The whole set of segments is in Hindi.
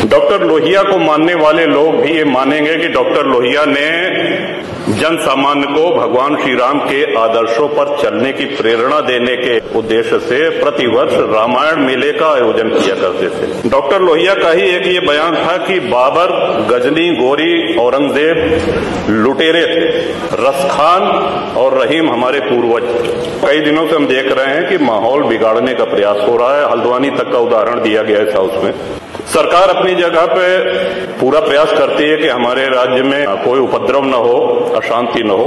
डॉक्टर लोहिया को मानने वाले लोग भी ये मानेंगे कि डॉक्टर लोहिया ने जन सामान्य को भगवान श्री राम के आदर्शों पर चलने की प्रेरणा देने के उद्देश्य से प्रतिवर्ष रामायण मेले का आयोजन किया करते थे। डॉक्टर लोहिया का ही एक ये बयान था कि बाबर, गजनी, गोरी, औरंगजेब लुटेरे थे, रसखान और रहीम हमारे पूर्वज। कई दिनों से हम देख रहे हैं कि माहौल बिगाड़ने का प्रयास हो रहा है। हल्द्वानी तक का उदाहरण दिया गया इस हाउस में। सरकार अपनी जगह पे पूरा प्रयास करती है कि हमारे राज्य में कोई उपद्रव न हो, अशांति न हो,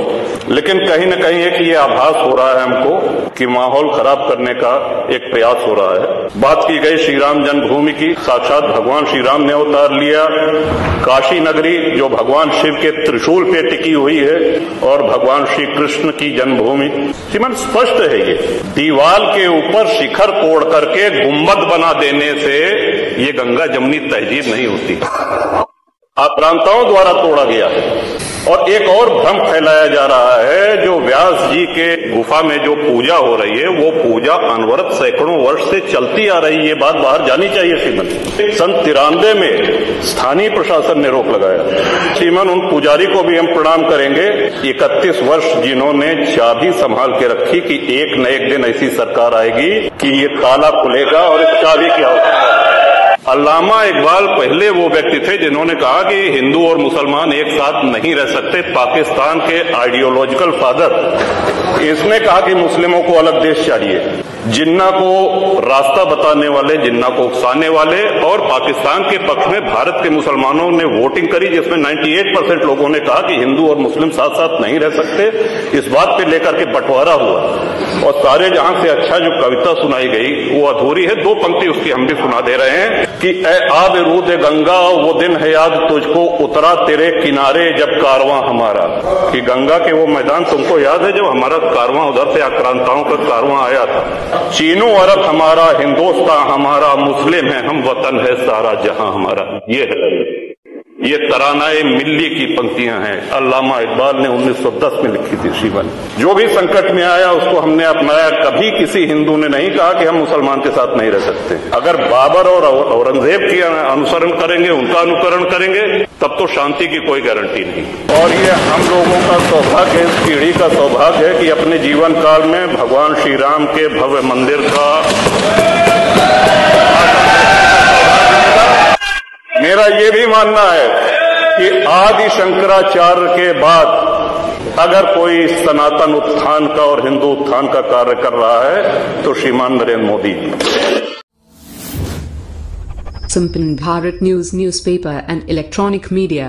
लेकिन कहीं न कहीं एक ये आभास हो रहा है हमको कि माहौल खराब करने का एक प्रयास हो रहा है। बात की गई श्री राम जन्मभूमि की, साक्षात भगवान श्री राम ने अवतार लिया। काशी नगरी जो भगवान शिव के त्रिशूल पे टिकी हुई है और भगवान श्री कृष्ण की जन्मभूमि, श्रीमान स्पष्ट है ये। दीवाल के ऊपर शिखर तोड़ करके गुंबद बना देने से ये गंगा जमुनी तहजीब नहीं होती, आक्रांताओं द्वारा तोड़ा गया है। और एक और भ्रम फैलाया जा रहा है, जो व्यास जी के गुफा में जो पूजा हो रही है वो पूजा अनवरत सैकड़ों वर्ष से चलती आ रही है। ये बात बाहर जानी चाहिए श्रीमन। सन 93 में स्थानीय प्रशासन ने रोक लगाया। श्रीमन, उन पुजारी को भी हम प्रणाम करेंगे, 31 वर्ष जिन्होंने चाबी संभाल के रखी कि एक न एक दिन ऐसी सरकार आएगी कि ये ताला खुलेगा और इस चाबी की आवश्यकता। अल्लामा इकबाल पहले वो व्यक्ति थे जिन्होंने कहा कि हिंदू और मुसलमान एक साथ नहीं रह सकते। पाकिस्तान के आइडियोलॉजिकल फादर, इसने कहा कि मुस्लिमों को अलग देश चाहिए। जिन्ना को रास्ता बताने वाले, जिन्ना को उकसाने वाले और पाकिस्तान के पक्ष में भारत के मुसलमानों ने वोटिंग करी, जिसमें 98% लोगों ने कहा कि हिंदू और मुस्लिम साथ साथ नहीं रह सकते। इस बात पे लेकर के बंटवारा हुआ और सारे जहां से अच्छा जो कविता सुनाई गई वो अधूरी है। 2 पंक्ति उसकी हम भी सुना दे रहे हैं कि ए आब रूद गंगा, वो दिन है याद तुझको, उतरा तेरे किनारे जब कारवां हमारा। कि गंगा के वो मैदान तुमको याद है जब हमारा कारवां उधर से आक्रांताओं का कारवां आया था। चीनो अरब हमारा, हिंदुस्तान हमारा, मुस्लिम है हम, वतन है सारा जहां हमारा। ये तरानाए मिल्ली की पंक्तियां हैं, अल्लामा इकबाल ने 1910 में लिखी थी। शिवन जो भी संकट में आया उसको हमने अपनाया। कभी किसी हिंदू ने नहीं कहा कि हम मुसलमान के साथ नहीं रह सकते। अगर बाबर और औरंगजेब की अनुसरण करेंगे, उनका अनुकरण करेंगे, तब तो शांति की कोई गारंटी नहीं। और ये हम लोगों का सौभाग्य, इस पीढ़ी का सौभाग्य है कि अपने जीवन काल में भगवान श्री राम के भव्य मंदिर का मेरा ये भी मानना है कि आदि शंकराचार्य के बाद अगर कोई सनातन उत्थान का और हिंदू उत्थान का कार्य कर रहा है तो श्रीमान Narendra Modi. Sampan Bharat News newspaper and electronic media.